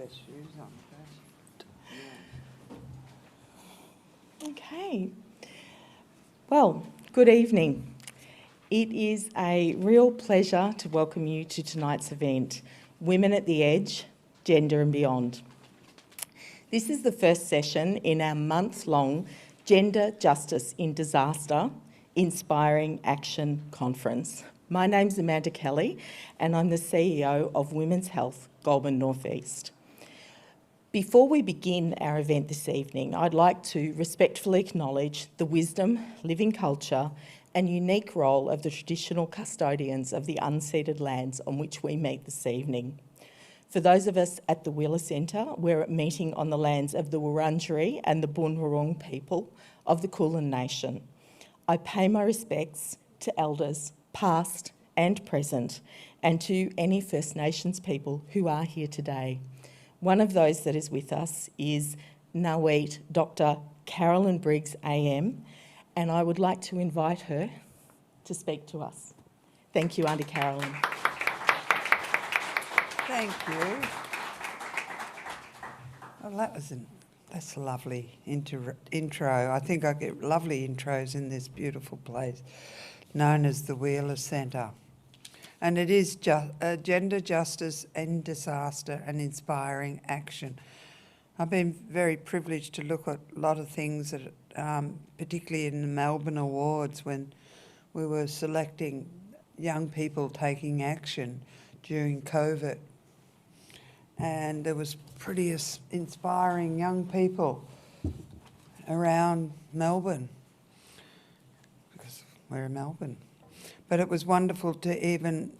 her shoes on first. Yeah. Okay. Well, good evening. It is a real pleasure to welcome you to tonight's event, Women at the Edge, Gender and Beyond. This is the first session in our month-long Gender Justice in Disaster Inspiring Action Conference. My name's Amanda Kelly and I'm the CEO of Women's Health Goulburn North East. Before we begin our event this evening, I'd like to respectfully acknowledge the wisdom, living culture and unique role of the traditional custodians of the unceded lands on which we meet this evening. For those of us at the Wheeler Centre, we're meeting on the lands of the Wurundjeri and the Boonwurrung people of the Kulin Nation. I pay my respects to elders, past and present, and to any First Nations people who are here today. One of those that is with us is Nawit Dr. Carolyn Briggs AM, and I would like to invite her to speak to us. Thank you, Auntie Carolyn. Thank you. Well, that's a lovely intro. I think I get lovely intros in this beautiful place known as the Wheeler Centre. And it is Gender Justice in Disaster and Inspiring Action. I've been very privileged to look at a lot of things, that, particularly in the Melbourne Awards when we were selecting young people taking action during COVID. And there was pretty inspiring young people around Melbourne, because we're in Melbourne. But it was wonderful to even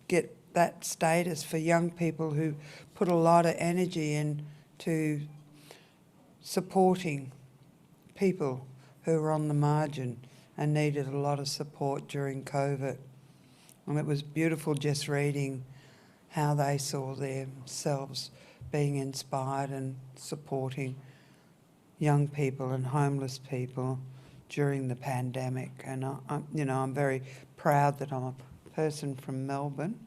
get that status for young people who put a lot of energy into supporting people who were on the margin and needed a lot of support during COVID. And it was beautiful just reading how they saw themselves being inspired and supporting young people and homeless people during the pandemic. And I'm very proud that I'm a person from Melbourne,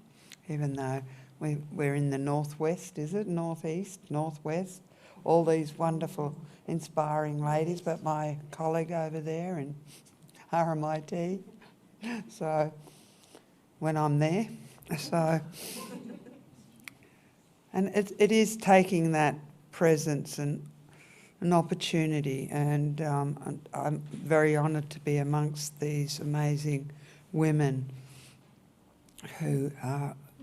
even though we're in the northwest, is it? Northeast, northwest, all these wonderful, inspiring ladies, but my colleague over there in RMIT. So when I'm there, and it is taking that presence and an opportunity, and I'm very honoured to be amongst these amazing women who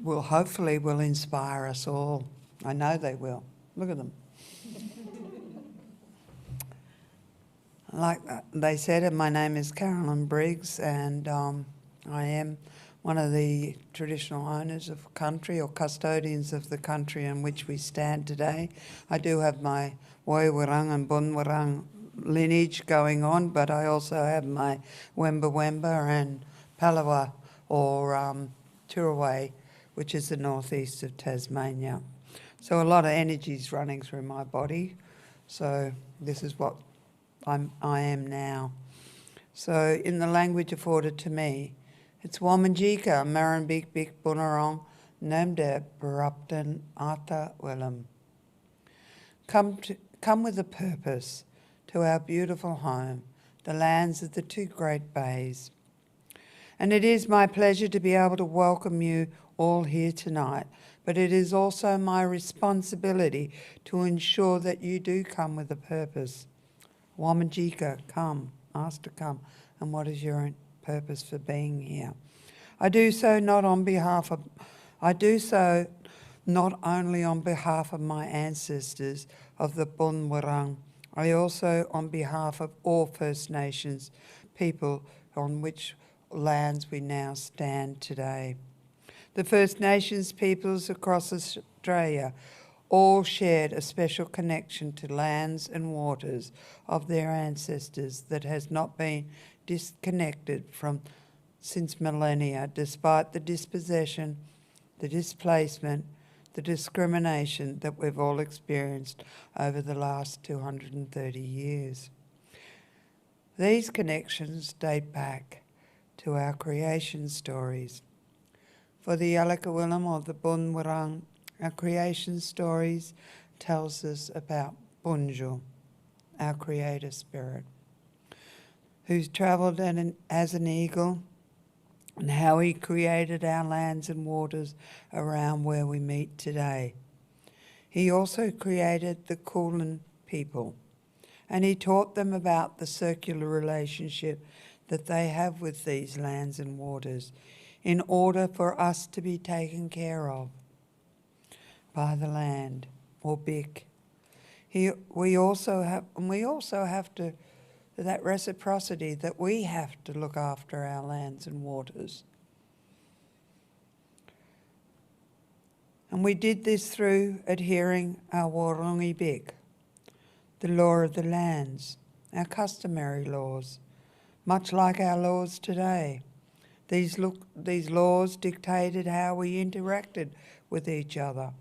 will hopefully inspire us all. I know they will. Look at them. Like they said, my name is Carolyn Briggs, and I am one of the traditional owners of country, or custodians of the country in which we stand today. I do have my Woiwurrung and Boonwurrung lineage going on, but I also have my Wemba Wemba and Palawa, or Turawai, which is the northeast of Tasmania. So a lot of energy is running through my body. So this is what I am now. So in the language afforded to me, it's Wamanjika, Maranbik Bik Bunarong, Namde Baruptan Ata Willem. Come with a purpose to our beautiful home, the lands of the two great bays. And it is my pleasure to be able to welcome you all here tonight, but it is also my responsibility to ensure that you do come with a purpose. Wamanjika, come, ask to come, and what is your purpose for being here? I do so not only on behalf of my ancestors of the Boonwurrung, I also on behalf of all First Nations people on which lands we now stand today. The First Nations peoples across Australia all shared a special connection to lands and waters of their ancestors that has not been disconnected from since millennia, despite the dispossession, the displacement, the discrimination that we've all experienced over the last 230 years. These connections date back to our creation stories. For the Yalaka Willem or the Boonwurrung, our creation stories tells us about Bunjil, our creator spirit, who's travelled as an eagle, and how he created our lands and waters around where we meet today. He also created the Kulin people, and he taught them about the circular relationship that they have with these lands and waters in order for us to be taken care of by the land, or Bik. We also have to, that reciprocity that we have to look after our lands and waters. And we did this through adhering our Wurrungi Bik, the law of the lands, our customary laws, much like our laws today. These laws dictated how we interacted with each other,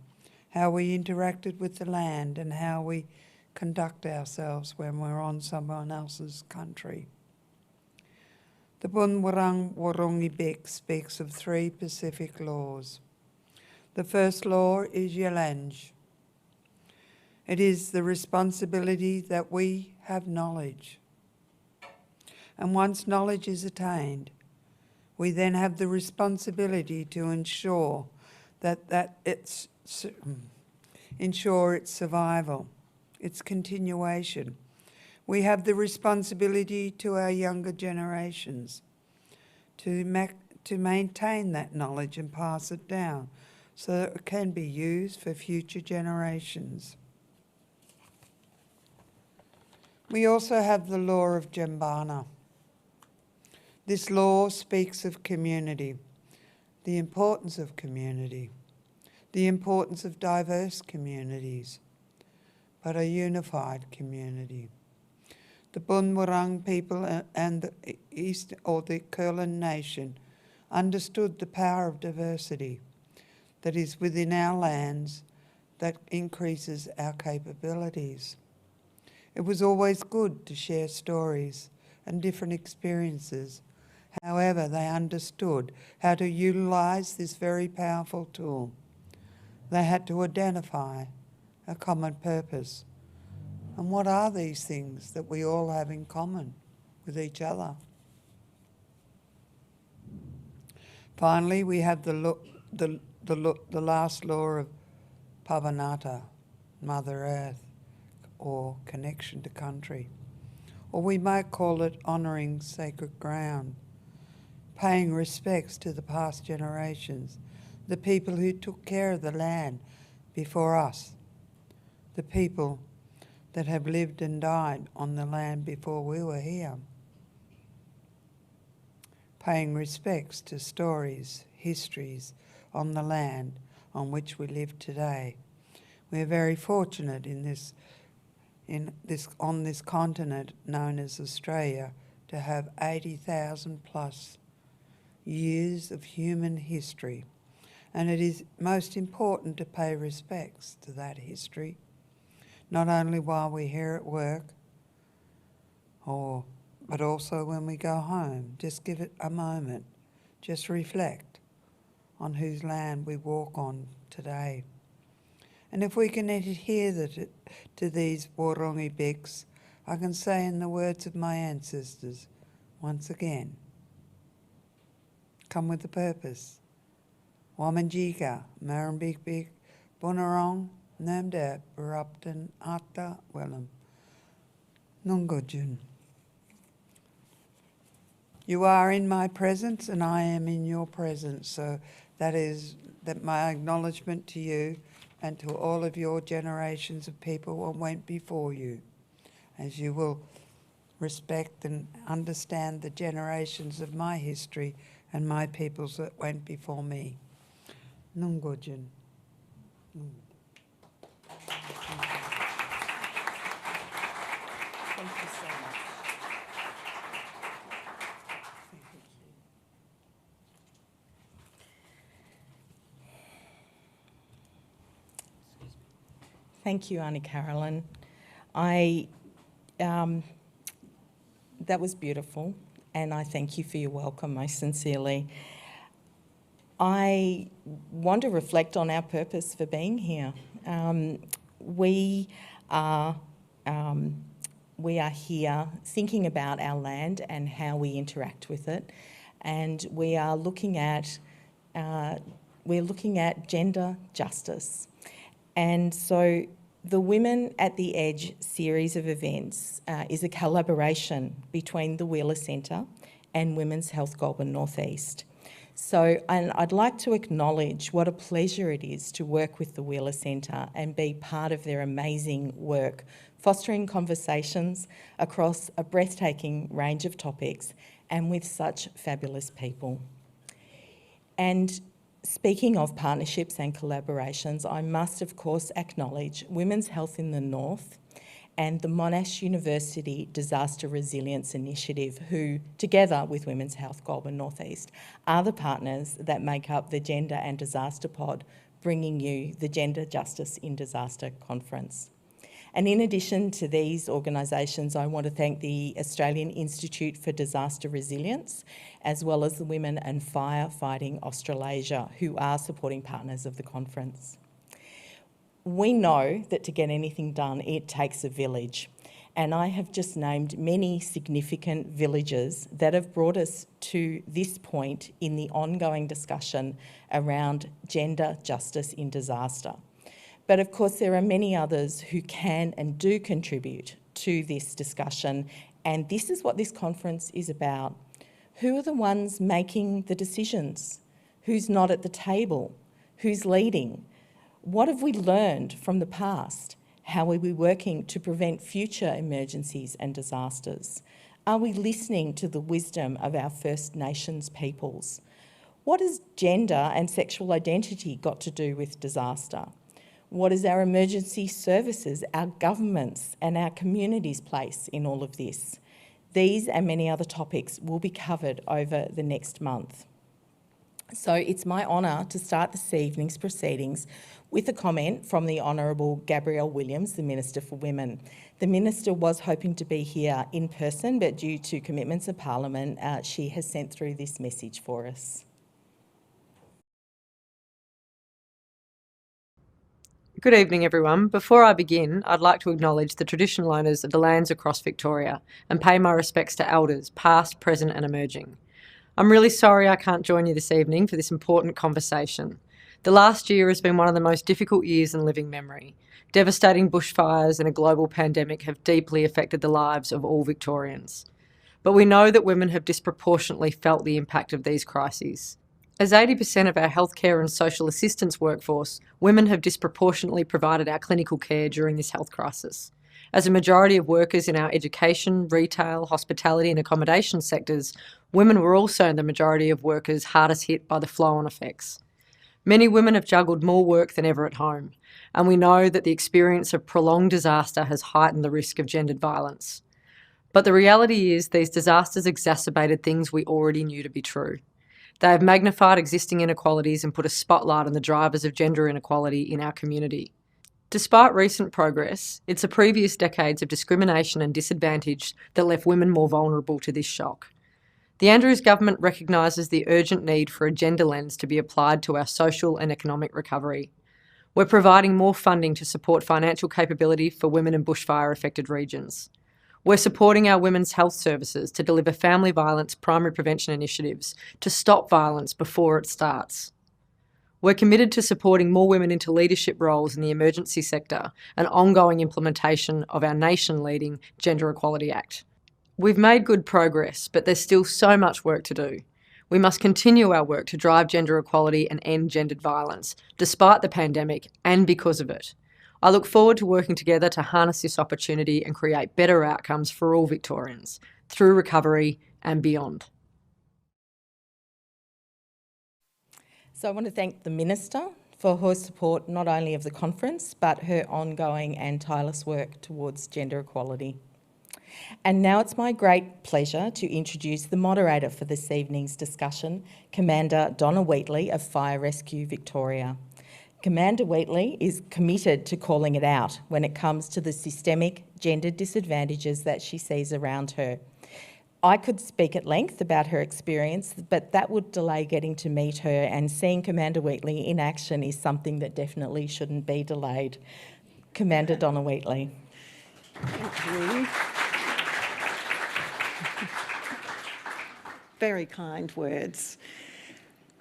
how we interacted with the land, and how we conduct ourselves when we're on someone else's country. The Bunwurrung Wurrungi Bik speaks of 3 Pacific laws. The first law is Yalanj. It is the responsibility that we have knowledge. And once knowledge is attained, we then have the responsibility to ensure ensure its survival, its continuation. We have the responsibility to our younger generations to maintain that knowledge and pass it down so that it can be used for future generations. We also have the law of Jambana. This law speaks of community, the importance of community, the importance of diverse communities, but a unified community. The Bunwurrung people and the East, or the Kulin Nation, understood the power of diversity that is within our lands that increases our capabilities. It was always good to share stories and different experiences. However, they understood how to utilise this very powerful tool. They had to identify a common purpose. And what are these things that we all have in common with each other? Finally, we have the last law of Pavanata, Mother Earth, or connection to country. Or we might call it honouring sacred ground, paying respects to the past generations, the people who took care of the land before us, the people that have lived and died on the land before we were here. Paying respects to stories, histories on the land on which we live today. We are very fortunate on this continent known as Australia to have 80,000 plus years of human history. And it is most important to pay respects to that history, not only while we're here at work, but also when we go home. Just give it a moment. Just reflect on whose land we walk on today. And if we can adhere to these Wurrungi Biks, I can say in the words of my ancestors, once again, come with a purpose. Wamanjiga, Marambik Bik, Bunurong, Namda, Barupton, Atta, Willem, Nungojun. You are in my presence and I am in your presence. So that is my acknowledgement to you and to all of your generations of people who went before you, as you will respect and understand the generations of my history and my peoples that went before me. Nungojun. Thank you so much. Thank you, Auntie Carolyn. That was beautiful, and I thank you for your welcome most sincerely. I want to reflect on our purpose for being here. we are here thinking about our land and how we interact with it, and we are looking at gender justice. And so the Women at the Edge series of events is a collaboration between the Wheeler Centre and Women's Health Goulburn North East. So, and I'd like to acknowledge what a pleasure it is to work with the Wheeler Centre and be part of their amazing work, fostering conversations across a breathtaking range of topics and with such fabulous people. And speaking of partnerships and collaborations, I must of course acknowledge Women's Health in the North and the Monash University Disaster Resilience Initiative, who, together with Women's Health Goulburn North East, are the partners that make up the Gender and Disaster Pod, bringing you the Gender Justice in Disaster Conference. And in addition to these organisations, I want to thank the Australian Institute for Disaster Resilience, as well as the Women and Firefighting Australasia, who are supporting partners of the conference. We know that to get anything done, it takes a village. And I have just named many significant villages that have brought us to this point in the ongoing discussion around gender justice in disaster. But of course, there are many others who can and do contribute to this discussion. And this is what this conference is about. Who are the ones making the decisions? Who's not at the table? Who's leading? What have we learned from the past? How are we working to prevent future emergencies and disasters? Are we listening to the wisdom of our First Nations peoples? What has gender and sexual identity got to do with disaster? What is our emergency services, our governments and our communities' place in all of this? These and many other topics will be covered over the next month. So it's my honour to start this evening's proceedings with a comment from the Honourable Gabrielle Williams, the Minister for Women. The Minister was hoping to be here in person, but due to commitments of Parliament, she has sent through this message for us. Good evening, everyone. Before I begin, I'd like to acknowledge the traditional owners of the lands across Victoria and pay my respects to elders, past, present and emerging. I'm really sorry I can't join you this evening for this important conversation. The last year has been one of the most difficult years in living memory. Devastating bushfires and a global pandemic have deeply affected the lives of all Victorians. But we know that women have disproportionately felt the impact of these crises. As 80% of our healthcare and social assistance workforce, women have disproportionately provided our clinical care during this health crisis. As a majority of workers in our education, retail, hospitality and accommodation sectors, women were also the majority of workers hardest hit by the flow-on effects. Many women have juggled more work than ever at home, and we know that the experience of prolonged disaster has heightened the risk of gendered violence. But the reality is these disasters exacerbated things we already knew to be true. They have magnified existing inequalities and put a spotlight on the drivers of gender inequality in our community. Despite recent progress, it's the previous decades of discrimination and disadvantage that left women more vulnerable to this shock. The Andrews government recognises the urgent need for a gender lens to be applied to our social and economic recovery. We're providing more funding to support financial capability for women in bushfire-affected regions. We're supporting our women's health services to deliver family violence primary prevention initiatives to stop violence before it starts. We're committed to supporting more women into leadership roles in the emergency sector and ongoing implementation of our nation-leading Gender Equality Act. We've made good progress, but there's still so much work to do. We must continue our work to drive gender equality and end gendered violence, despite the pandemic and because of it. I look forward to working together to harness this opportunity and create better outcomes for all Victorians, through recovery and beyond. So I want to thank the Minister for her support not only of the conference, but her ongoing and tireless work towards gender equality. And now it's my great pleasure to introduce the moderator for this evening's discussion, Commander Donna Wheatley of Fire Rescue Victoria. Commander Wheatley is committed to calling it out when it comes to the systemic gender disadvantages that she sees around her. I could speak at length about her experience, but that would delay getting to meet her, and seeing Commander Wheatley in action is something that definitely shouldn't be delayed. Commander Donna Wheatley. Thank you. Very kind words.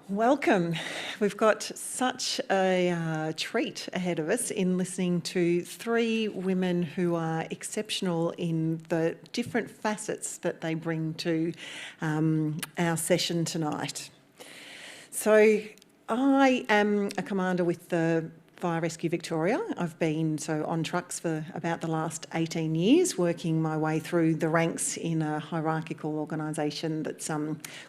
Welcome. We've got such a treat ahead of us in listening to three women who are exceptional in the different facets that they bring to our session tonight. So I am a commander with the Fire Rescue Victoria. I've been on trucks for about the last 18 years, working my way through the ranks in a hierarchical organisation that's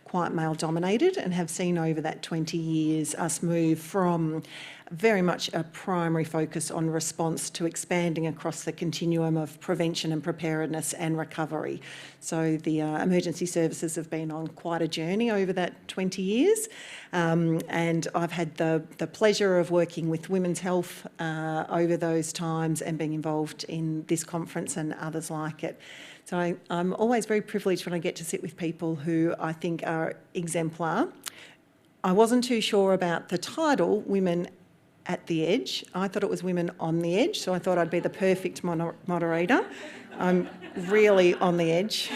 quite male dominated, and have seen over that 20 years us move from very much a primary focus on response to expanding across the continuum of prevention and preparedness and recovery. So the emergency services have been on quite a journey over that 20 years, and I've had the pleasure of working with women's health over those times and being involved in this conference and others like it. So I'm always very privileged when I get to sit with people who I think are exemplar. I wasn't too sure about the title, Women at the Edge. I thought it was Women on the Edge, so I thought I'd be the perfect moderator. I'm really on the edge.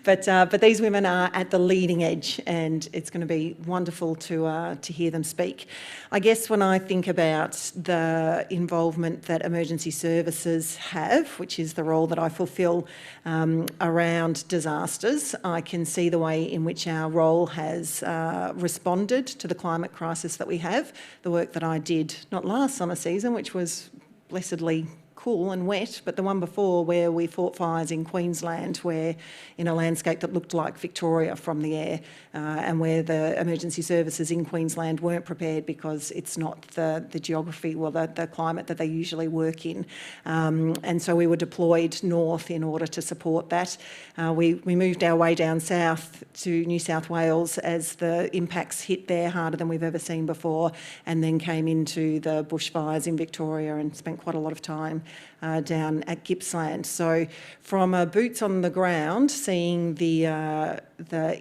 But these women are at the leading edge, and it's going to be wonderful to hear them speak. I guess when I think about the involvement that emergency services have, which is the role that I fulfil around disasters, I can see the way in which our role has responded to the climate crisis that we have. The work that I did, not last summer season, which was blessedly cool and wet, but the one before, where we fought fires in Queensland, where in a landscape that looked like Victoria from the air, and where the emergency services in Queensland weren't prepared because it's not the geography or the climate that they usually work in. And so we were deployed north in order to support that. We moved our way down south to New South Wales as the impacts hit there harder than we've ever seen before, and then came into the bushfires in Victoria and spent quite a lot of time down at Gippsland. So from boots on the ground, seeing the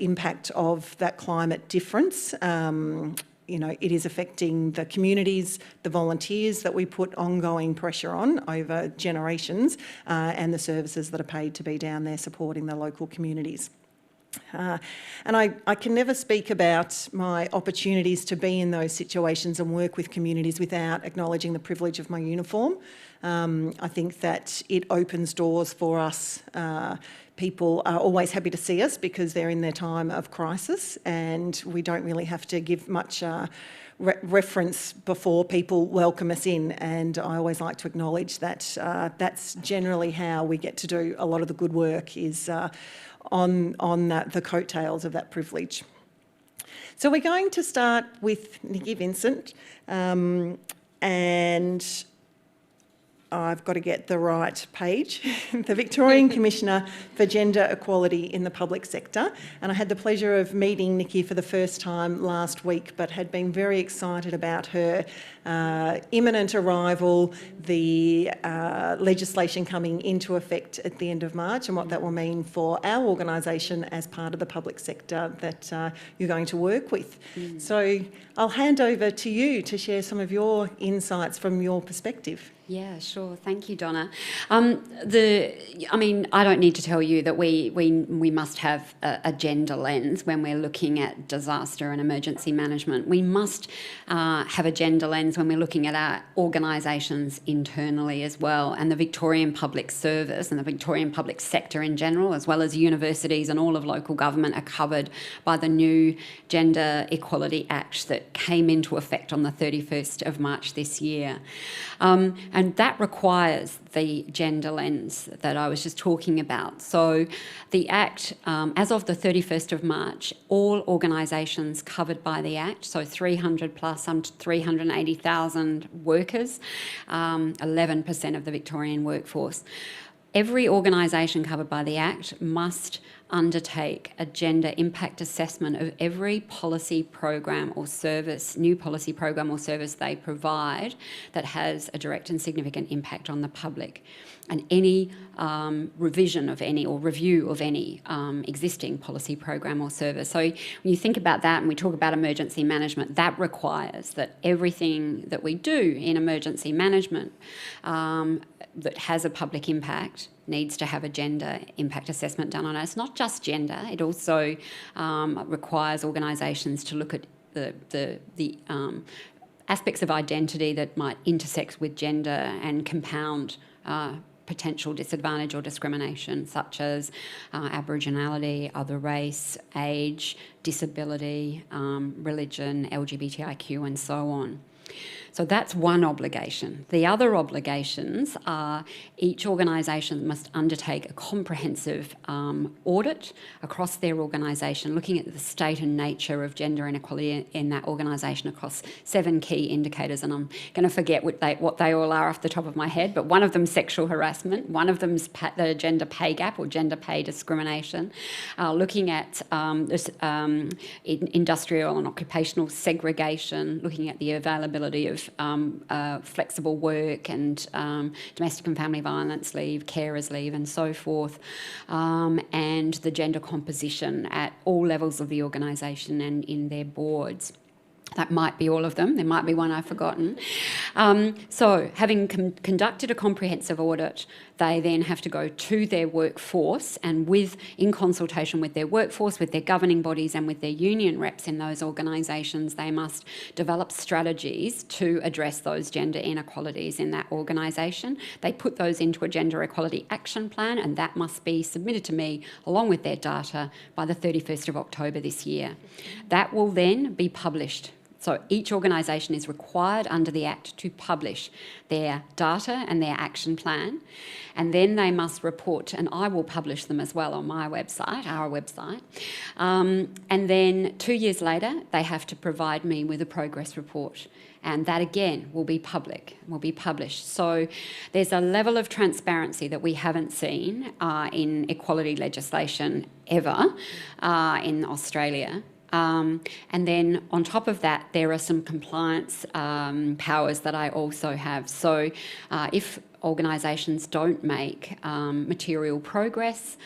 impact of that climate difference, it is affecting the communities, the volunteers that we put ongoing pressure on over generations, and the services that are paid to be down there supporting the local communities. And I can never speak about my opportunities to be in those situations and work with communities without acknowledging the privilege of my uniform. I think that it opens doors for us. People are always happy to see us because they're in their time of crisis, and we don't really have to give much reference before people welcome us in. And I always like to acknowledge that that's generally how we get to do a lot of the good work, is on the coattails of that privilege. So we're going to start with Niki Vincent, and I've got to get the right page, the Victorian Commissioner for Gender Equality in the Public Sector. And I had the pleasure of meeting Niki for the first time last week, but had been very excited about her imminent arrival, the legislation coming into effect at the end of March, and what that will mean for our organisation as part of the public sector that you're going to work with. So I'll hand over to you to share some of your insights from your perspective. Yeah, sure. Thank you, Donna. I don't need to tell you that we must have a gender lens when we're looking at disaster and emergency management. We must have a gender lens when we're looking at our organisations internally as well. And the Victorian Public Service and the Victorian Public Sector in general, as well as universities and all of local government, are covered by the new Gender Equality Act that came into effect on the 31st of March this year. And that requires the gender lens that I was just talking about. So the Act, as of the 31st of March, all organisations covered by the Act, so 300 plus, some 380,000 workers, 11% of the Victorian workforce, Every organisation covered by the Act must undertake a gender impact assessment of every policy program or service, new policy program or service they provide that has a direct and significant impact on the public. And any revision of any or review of any existing policy program or service. So when you think about that and we talk about emergency management, that requires that everything that we do in emergency management that has a public impact needs to have a gender impact assessment done on it. It's not just gender, it also requires organisations to look at the aspects of identity that might intersect with gender and compound potential disadvantage or discrimination, such as Aboriginality, other race, age, disability, religion, LGBTIQ and so on. So that's one obligation. The other obligations are each organisation must undertake a comprehensive audit across their organisation, looking at the state and nature of gender inequality in that organisation across 7 key indicators. And I'm going to forget what they all are off the top of my head, but one of them's sexual harassment, one of them's the gender pay gap or gender pay discrimination, looking at industrial and occupational segregation, looking at the availability of flexible work and domestic and family violence leave, carers leave and so forth, and the gender composition at all levels of the organisation and in their boards. That might be all of them. There might be one I've forgotten. So having conducted a comprehensive audit, they then have to go to their workforce and in consultation with their workforce, with their governing bodies and with their union reps in those organisations, they must develop strategies to address those gender inequalities in that organisation. They put those into a gender equality action plan and that must be submitted to me along with their data by the 31st of October this year. That will then be published. So each organisation is required under the Act to publish their data and their action plan, and then they must report, and I will publish them as well on my website, our website, and then 2 years later they have to provide me with a progress report, and that again will be published. So there's a level of transparency that we haven't seen in equality legislation ever in Australia. And then on top of that, there are some compliance powers that I also have. So if organisations don't make material progress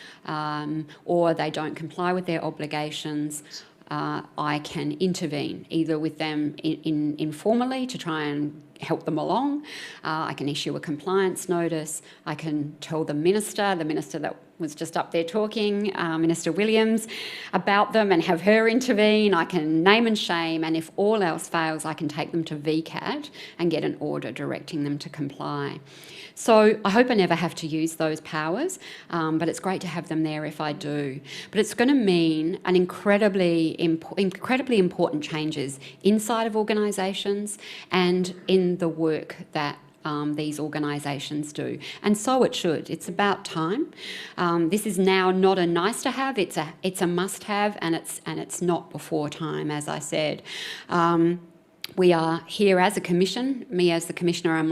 or they don't comply with their obligations, I can intervene either with them informally to try and help them along. I can issue a compliance notice. I can tell the minister that was just up there talking, Minister Williams, about them and have her intervene. I can name and shame, and if all else fails, I can take them to VCAT and get an order directing them to comply. So I hope I never have to use those powers, but it's great to have them there if I do. But it's going to mean an incredibly important changes inside of organisations and in the work that these organisations do. And so it should. It's about time. This is now not a nice to have, it's a must have, and it's not before time, as I said. We are here as a commission, me as the commissioner and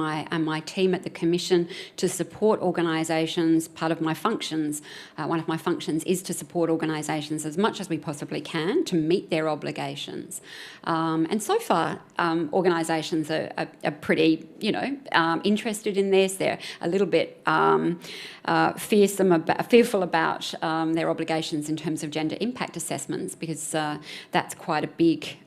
my team at the commission, to support organisations. Part of my functions, one of my functions is to support organisations as much as we possibly can to meet their obligations. And so far, organisations are pretty, interested in this. They're a little bit fearful about their obligations in terms of gender impact assessments, because that's quite a big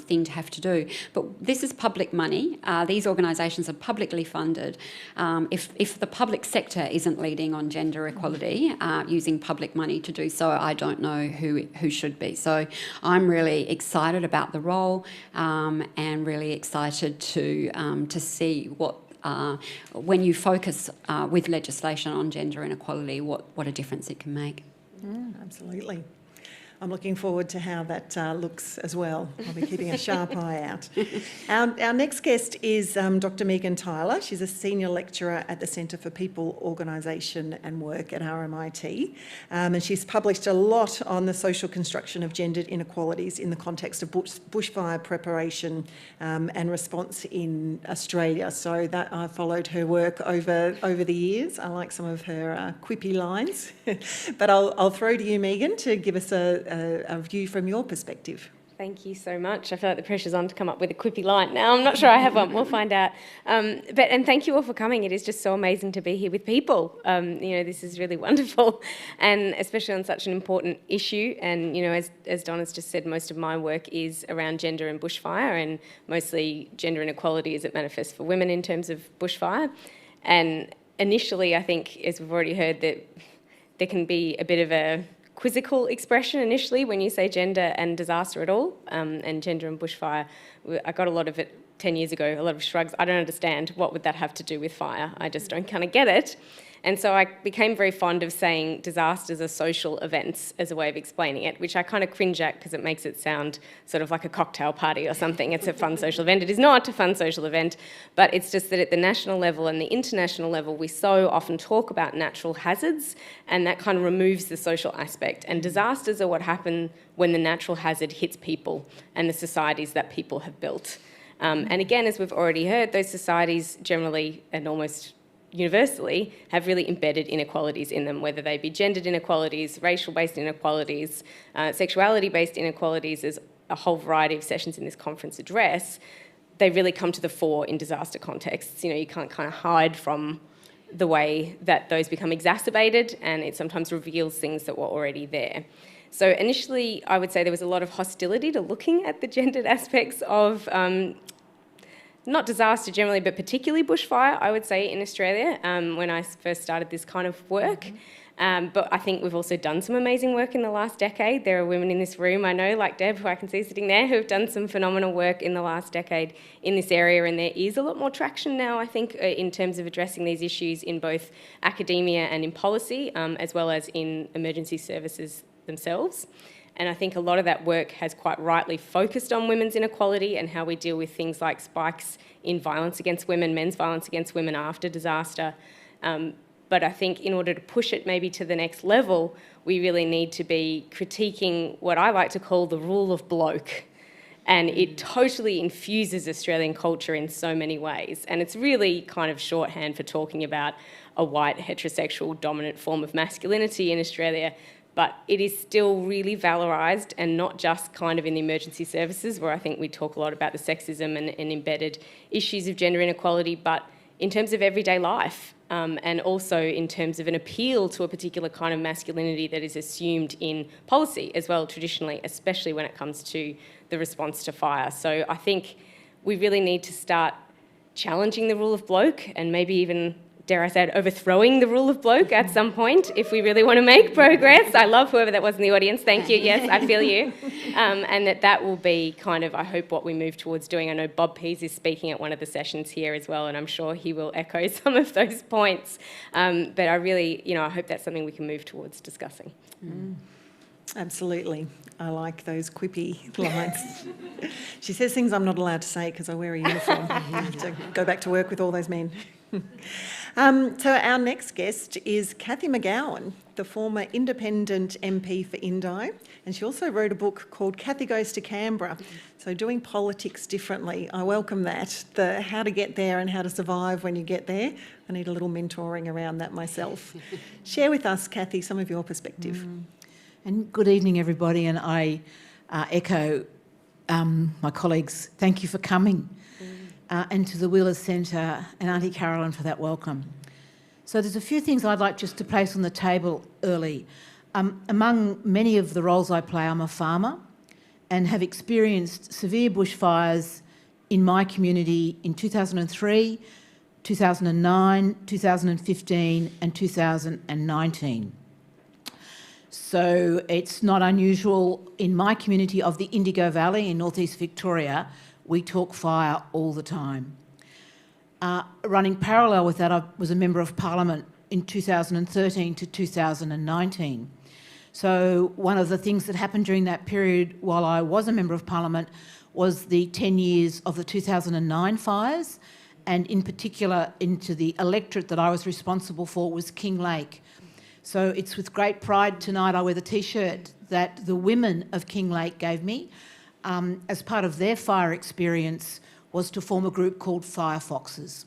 thing to have to do. But this is public money. These organisations are publicly funded. If the public sector isn't leading on gender equality, using public money to do so, I don't know who should be. So I'm really excited about the role and really excited to see what when you focus with legislation on gender inequality, what a difference it can make. Absolutely. I'm looking forward to how that looks as well. I'll be keeping a sharp eye out. Our next guest is Dr. Meagan Tyler. She's a senior lecturer at the Centre for People, Organisation and Work at RMIT. And she's published a lot on the social construction of gendered inequalities in the context of bushfire preparation and response in Australia. So that I followed her work over the years. I like some of her quippy lines. But I'll throw to you, Meagan, to give us a view from your perspective. Thank you so much. I feel like the pressure's on to come up with a quippy line now. I'm not sure I have one. We'll find out. And thank you all for coming. It is just so amazing to be here with people. This is really wonderful, and especially on such an important issue. And, as Donna's just said, most of my work is around gender and bushfire, and mostly gender inequality as it manifests for women in terms of bushfire. And initially, I think, as we've already heard, that there can be a bit of a quizzical expression initially when you say gender and disaster at all, and gender and bushfire. I got a lot of it 10 years ago, a lot of shrugs. I don't understand, what would that have to do with fire? I just don't kind of get it. And so I became very fond of saying disasters are social events as a way of explaining it, which I kind of cringe at because it makes it sound sort of like a cocktail party or something. It's a fun social event. It is not a fun social event, but it's just that at the national level and the international level, we so often talk about natural hazards, and that kind of removes the social aspect. And disasters are what happen when the natural hazard hits people and the societies that people have built. And again, as we've already heard, those societies generally and almost universally have really embedded inequalities in them, whether they be gendered inequalities, racial-based inequalities, sexuality-based inequalities, as a whole variety of sessions in this conference address. They really come to the fore in disaster contexts. You can't kind of hide from the way that those become exacerbated, and it sometimes reveals things that were already there. So initially, I would say there was a lot of hostility to looking at the gendered aspects of not disaster generally, but particularly bushfire, I would say, in Australia, when I first started this kind of work. But I think we've also done some amazing work in the last decade. There are women in this room, I know, like Deb, who I can see sitting there, who have done some phenomenal work in the last decade in this area, and there is a lot more traction now, I think, in terms of addressing these issues in both academia and in policy, as well as in emergency services themselves. And I think a lot of that work has quite rightly focused on women's inequality and how we deal with things like spikes in violence against women, men's violence against women after disaster. But I think in order to push it maybe to the next level, we really need to be critiquing what I like to call the rule of bloke. And it totally infuses Australian culture in so many ways. And it's really kind of shorthand for talking about a white, heterosexual, dominant form of masculinity in Australia. But it is still really valorised, and not just kind of in the emergency services, where I think we talk a lot about the sexism and embedded issues of gender inequality, but in terms of everyday life, and also in terms of an appeal to a particular kind of masculinity that is assumed in policy as well, traditionally, especially when it comes to the response to fire. So I think we really need to start challenging the rule of bloke, and maybe even, dare I say it, overthrowing the rule of bloke at some point if we really want to make progress. I love whoever that was in the audience. Thank you. Yes, I feel you. And that will be kind of, I hope, what we move towards doing. I know Bob Pease is speaking at one of the sessions here as well, and I'm sure he will echo some of those points. But I really, I hope that's something we can move towards discussing. Absolutely. I like those quippy lines. She says things I'm not allowed to say because I wear a uniform. I have to go back to work with all those men. So our next guest is Cathy McGowan, the former independent MP for Indi, and she also wrote a book called Cathy Goes to Canberra, so doing politics differently. I welcome that, the how to get there and how to survive when you get there. I need a little mentoring around that myself. Share with us, Cathy, some of your perspective. And good evening, everybody, and I echo my colleagues. Thank you for coming. And to the Wheeler Centre and Auntie Carolyn for that welcome. So there's a few things I'd like just to place on the table early. Among many of the roles I play, I'm a farmer and have experienced severe bushfires in my community in 2003, 2009, 2015 and 2019. So it's not unusual in my community of the Indigo Valley in northeast Victoria. We talk fire all the time. Running parallel with that, I was a Member of Parliament in 2013 to 2019. So one of the things that happened during that period while I was a Member of Parliament was the 10 years of the 2009 fires, and in particular into the electorate that I was responsible for was Kinglake. So it's with great pride tonight I wear the T-shirt that the women of Kinglake gave me as part of their fire experience was to form a group called Firefoxes.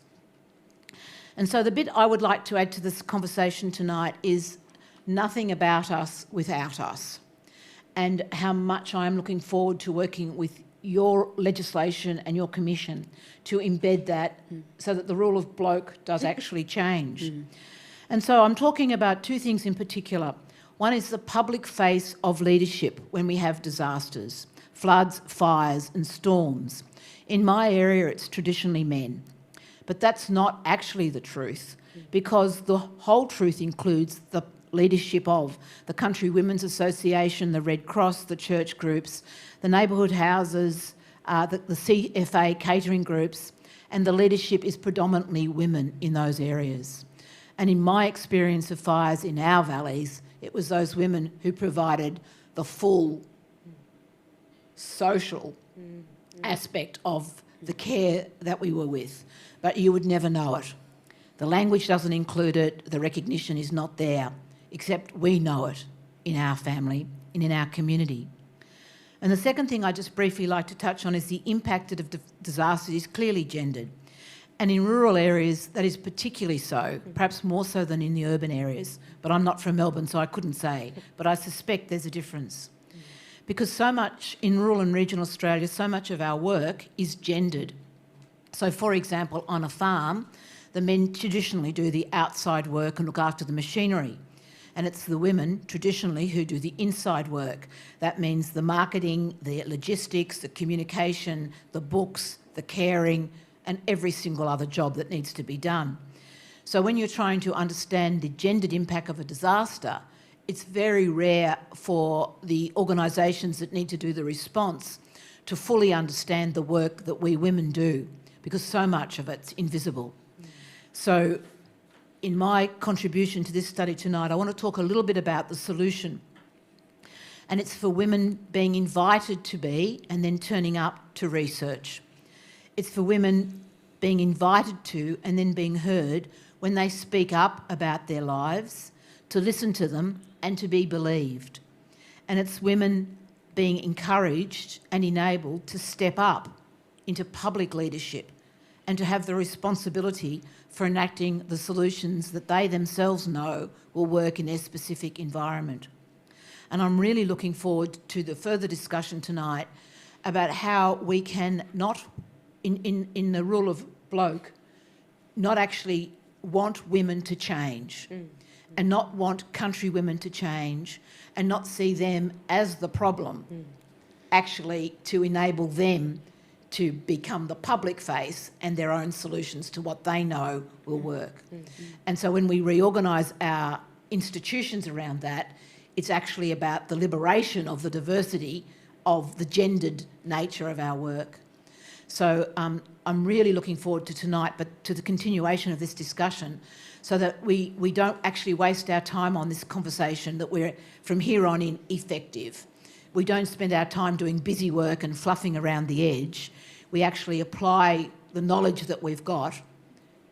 And so the bit I would like to add to this conversation tonight is nothing about us without us, and how much I am looking forward to working with your legislation and your commission to embed that so that the rule of bloke does actually change. And so I'm talking about two things in particular. One is the public face of leadership when we have disasters, floods, fires and storms. In my area, it's traditionally men. But that's not actually the truth, because the whole truth includes the leadership of the Country Women's Association, the Red Cross, the church groups, the neighbourhood houses, the CFA catering groups, and the leadership is predominantly women in those areas. And in my experience of fires in our valleys, it was those women who provided the full social aspect of the care that we were with, but you would never know it. The language doesn't include it, the recognition is not there, except we know it in our family and in our community. And the second thing I just briefly like to touch on is the impact of disaster is clearly gendered. And in rural areas, that is particularly so, perhaps more so than in the urban areas. But I'm not from Melbourne, so I couldn't say. But I suspect there's a difference. Because so much in rural and regional Australia, so much of our work is gendered. So, for example, on a farm, the men traditionally do the outside work and look after the machinery. And it's the women, traditionally, who do the inside work. That means the marketing, the logistics, the communication, the books, the caring, and every single other job that needs to be done. So when you're trying to understand the gendered impact of a disaster, it's very rare for the organisations that need to do the response to fully understand the work that we women do, because so much of it's invisible. So in my contribution to this study tonight, I want to talk a little bit about the solution. And it's for women being invited to be and then turning up to research. It's for women being invited to and then being heard when they speak up about their lives, to listen to them and to be believed. And it's women being encouraged and enabled to step up into public leadership and to have the responsibility for enacting the solutions that they themselves know will work in their specific environment. And I'm really looking forward to the further discussion tonight about how we can not, in the rule of bloke, not actually want women to change and not want country women to change and not see them as the problem, actually to enable them to become the public face and their own solutions to what they know will work. And so when we reorganise our institutions around that, it's actually about the liberation of the diversity of the gendered nature of our work. So I'm really looking forward to tonight, but to the continuation of this discussion, so that we don't actually waste our time on this conversation, that we're from here on in effective. We don't spend our time doing busy work and fluffing around the edge. We actually apply the knowledge that we've got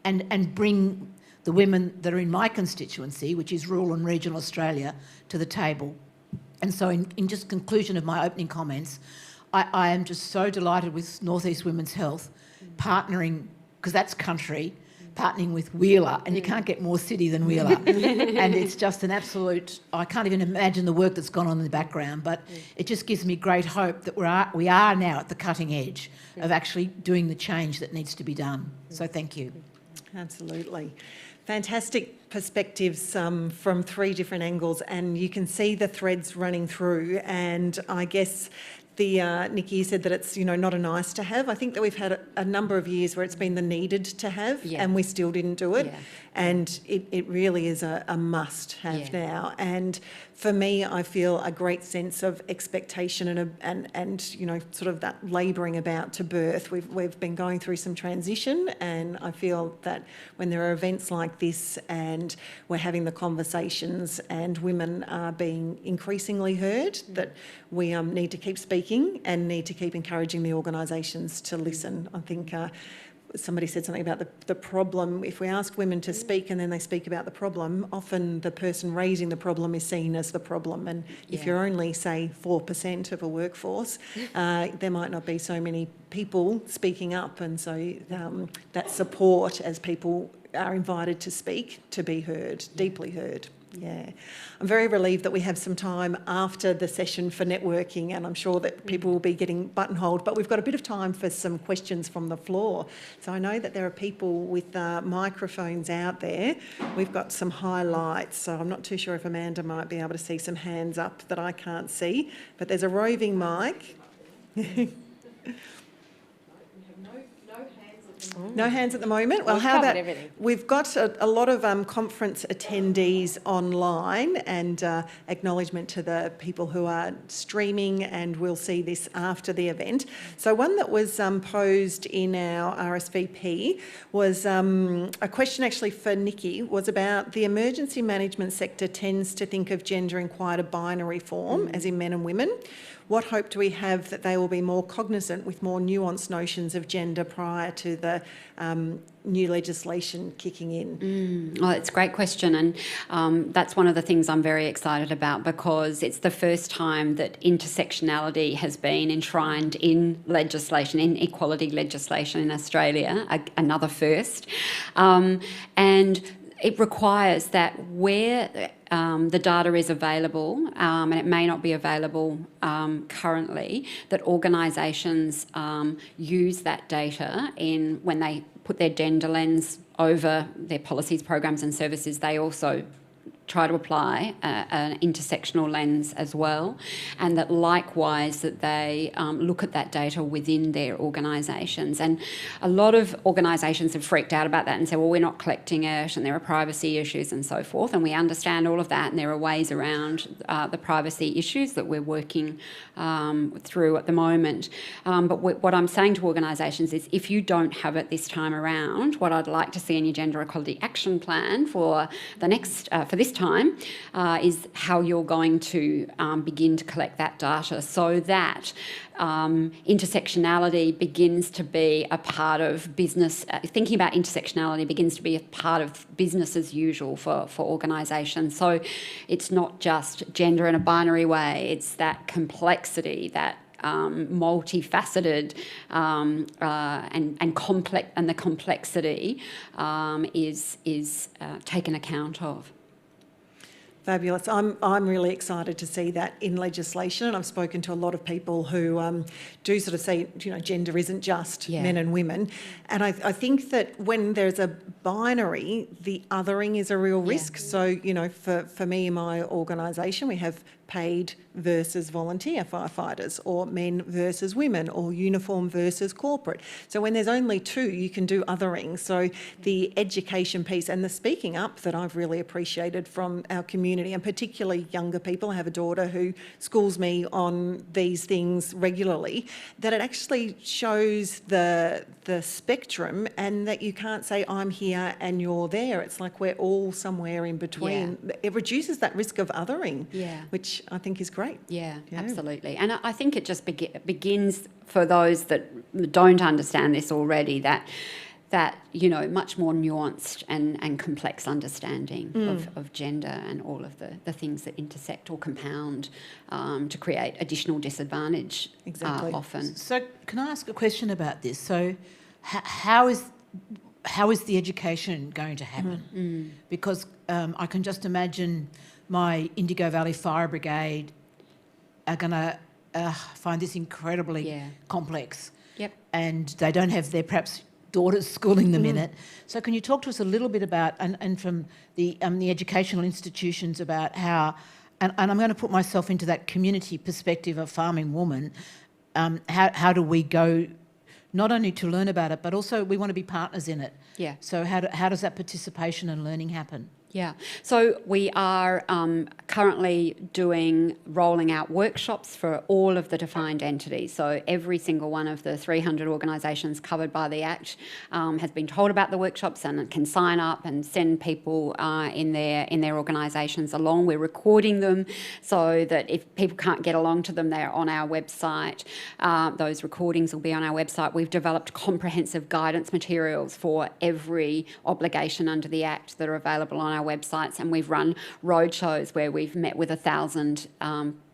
and bring the women that are in my constituency, which is rural and regional Australia, to the table. And so in just conclusion of my opening comments, I am just so delighted with North East Women's Health partnering, because that's country, partnering with Wheeler, and you can't get more city than Wheeler. And it's just an absolute, I can't even imagine the work that's gone on in the background, but it just gives me great hope that we are now at the cutting edge of actually doing the change that needs to be done. So thank you. Absolutely. Fantastic perspectives from three different angles, and you can see the threads running through, and I guess Nikki, you said that it's, not a nice to have. I think that we've had a number of years where it's been the needed to have, and we still didn't do it. Yeah. And it really is a must have now. And for me, I feel a great sense of expectation and sort of that labouring about to birth. We've been going through some transition, and I feel that when there are events like this and we're having the conversations and women are being increasingly heard, that we need to keep speaking and need to keep encouraging the organisations to listen. I think somebody said something about the problem. If we ask women to speak and then they speak about the problem, often the person raising the problem is seen as the problem. And if you're only, say, 4% of a workforce, there might not be so many people speaking up. And so that support as people are invited to speak, to be heard, deeply heard. Yeah. I'm very relieved that we have some time after the session for networking, and I'm sure that people will be getting buttonholed, but we've got a bit of time for some questions from the floor. So I know that there are people with microphones out there. We've got some highlights, so I'm not too sure if Amanda might be able to see some hands up that I can't see, but there's a roving mic. No hands at the moment. Well, how about we've got a lot of conference attendees online, and acknowledgement to the people who are streaming and will see this after the event. So one that was posed in our RSVP was a question actually for Nikki, was about the emergency management sector tends to think of gender in quite a binary form, as in men and women. What hope do we have that they will be more cognisant with more nuanced notions of gender prior to the new legislation kicking in? Well, it's a great question, and that's one of the things I'm very excited about, because it's the first time that intersectionality has been enshrined in legislation, in equality legislation in Australia, another first. And it requires that where the data is available, and it may not be available currently, that organisations use that data when they put their gender lens over their policies, programs and services. They also try to apply an intersectional lens as well, and that likewise that they look at that data within their organisations. And a lot of organisations have freaked out about that and said, well, we're not collecting it and there are privacy issues and so forth, and we understand all of that, and there are ways around the privacy issues that we're working through at the moment. But what I'm saying to organisations is, if you don't have it this time around, what I'd like to see in your Gender Equality Action Plan for the next, for this time, is how you're going to begin to collect that data, so that intersectionality begins to be a part of business. Thinking about intersectionality begins to be a part of business as usual for organisations. So it's not just gender in a binary way, it's that complexity, that multifaceted and complex, and the complexity is taken account of. Fabulous. I'm really excited to see that in legislation, and I've spoken to a lot of people who do sort of say, gender isn't just men and women. And I think that when there's a binary, the othering is a real risk. So, for me in my organisation, we have paid versus volunteer firefighters, or men versus women, or uniform versus corporate. So when there's only two, you can do othering. So the education piece and the speaking up that I've really appreciated from our community, and particularly younger people. I have a daughter who schools me on these things regularly, that it actually shows the spectrum, and that you can't say I'm here and you're there. It's like we're all somewhere in between. Yeah. It reduces that risk of othering, which I think is great. Yeah, absolutely. And I think it just begins, for those that don't understand this already, that much more nuanced and complex understanding of gender and all of the things that intersect or compound to create additional disadvantage often. So can I ask a question about this? So how is the education going to happen? Because I can just imagine my Indigo Valley Fire Brigade are going to find this incredibly complex. Yep. And they don't have their perhaps daughters schooling them in it. So can you talk to us a little bit about, and from the educational institutions, about how, and I'm going to put myself into that community perspective of farming woman, how do we go, not only to learn about it, but also we want to be partners in it. Yeah. So how does that participation and learning happen? Yeah, so we are currently rolling out workshops for all of the defined entities. So every single one of the 300 organisations covered by the Act has been told about the workshops and can sign up and send people in their organisations along. We're recording them so that if people can't get along to them, they're on our website. Those recordings will be on our website. We've developed comprehensive guidance materials for every obligation under the Act that are available on our websites, and we've run roadshows where we've met with 1,000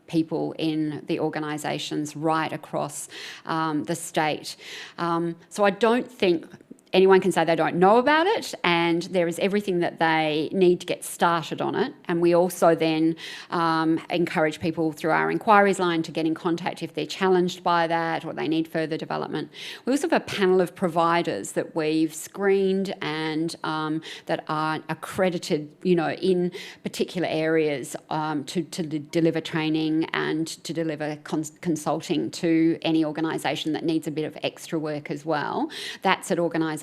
people in the organisations right across the state. So I don't think anyone can say they don't know about it, and there is everything that they need to get started on it. And we also then encourage people through our inquiries line to get in contact if they're challenged by that or they need further development. We also have a panel of providers that we've screened and that are accredited, in particular areas to deliver training and to deliver consulting to any organisation that needs a bit of extra work as well. That's at organisations'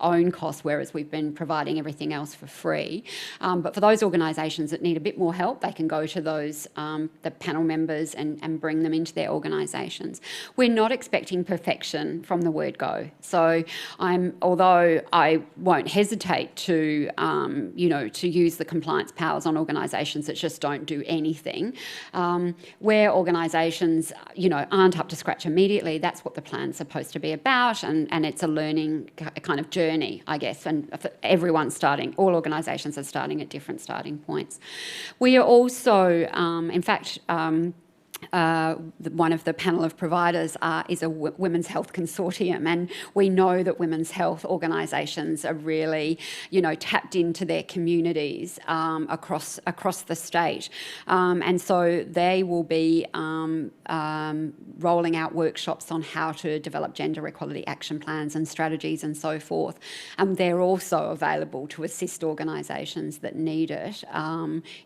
own cost, whereas we've been providing everything else for free. But for those organisations that need a bit more help, they can go to those the panel members and bring them into their organisations. We're not expecting perfection from the word go. So although I won't hesitate to to use the compliance powers on organisations that just don't do anything, where organisations aren't up to scratch immediately, that's what the plan's supposed to be about, and it's a learning kind of journey, I guess, and all organisations are starting at different starting points. We are also, in fact, one of the panel of providers is a women's health consortium, and we know that women's health organisations are really, tapped into their communities across the state, and so they will be rolling out workshops on how to develop gender equality action plans and strategies and so forth. And they're also available to assist organisations that need it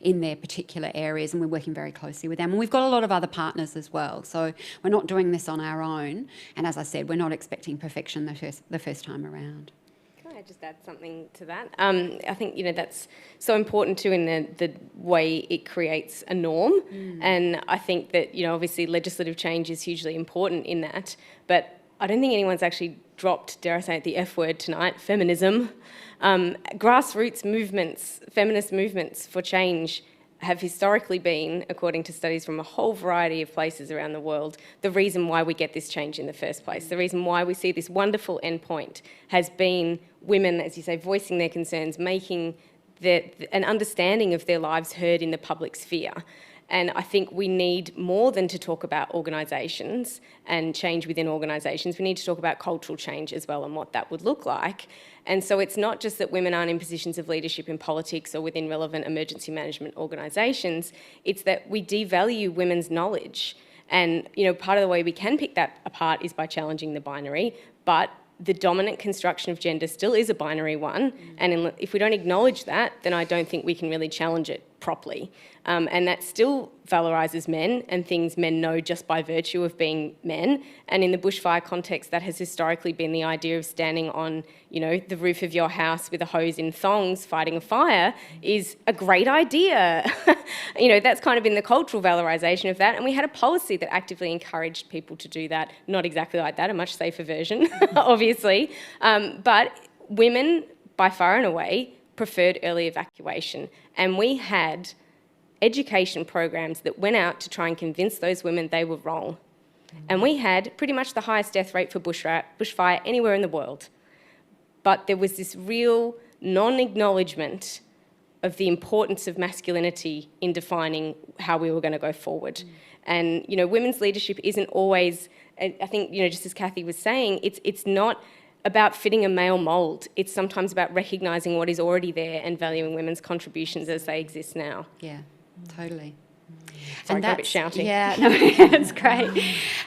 in their particular areas, and we're working very closely with them. And we've got a lot of other partners as well, so we're not doing this on our own, and as I said, we're not expecting perfection the first time around. Can I just add something to that? I think that's so important too in the way it creates a norm, and I think that obviously legislative change is hugely important in that, but I don't think anyone's actually dropped, dare I say it, the F word tonight, feminism. Grassroots movements, feminist movements for change have historically been, according to studies from a whole variety of places around the world, the reason why we get this change in the first place. The reason why we see this wonderful endpoint has been women, as you say, voicing their concerns, making an understanding of their lives heard in the public sphere. And I think we need more than to talk about organisations and change within organisations. We need to talk about cultural change as well and what that would look like. And so it's not just that women aren't in positions of leadership in politics or within relevant emergency management organisations, it's that we devalue women's knowledge. And, part of the way we can pick that apart is by challenging the binary, but the dominant construction of gender still is a binary one. And if we don't acknowledge that, then I don't think we can really challenge it properly. And that still valorises men and things men know just by virtue of being men. And in the bushfire context, that has historically been the idea of standing on, the roof of your house with a hose in thongs fighting a fire is a great idea. That's kind of been the cultural valorisation of that. And we had a policy that actively encouraged people to do that. Not exactly like that, a much safer version, obviously. But women, by far and away, preferred early evacuation. And we had education programs that went out to try and convince those women they were wrong. And we had pretty much the highest death rate for bushfire anywhere in the world. But there was this real non-acknowledgement of the importance of masculinity in defining how we were going to go forward. And, women's leadership isn't always, I think, just as Kathy was saying, it's not about fitting a male mould. It's sometimes about recognising what is already there and valuing women's contributions as they exist now. Yeah, totally. Sorry, I got a bit shouty. Yeah, no, it's great.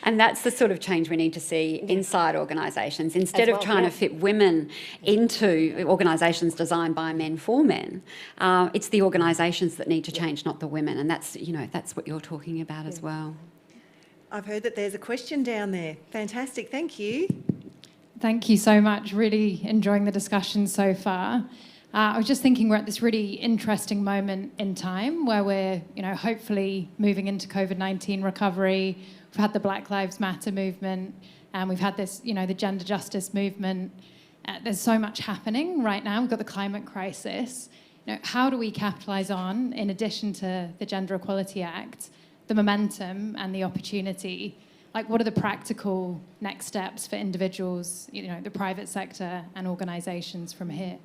And that's the sort of change we need to see inside organisations. Instead of trying to fit women into organisations designed by men for men, it's the organisations that need to change, not the women. And that's, that's what you're talking about as well. I've heard that there's a question down there. Fantastic, thank you. Thank you so much. Really enjoying the discussion so far. I was just thinking we're at this really interesting moment in time where we're, hopefully moving into COVID-19 recovery. We've had the Black Lives Matter movement, and we've had this, the gender justice movement. There's so much happening right now. We've got the climate crisis. How do we capitalise on, in addition to the Gender Equality Act, the momentum and the opportunity? Like, what are the practical next steps for individuals, the private sector and organisations from here?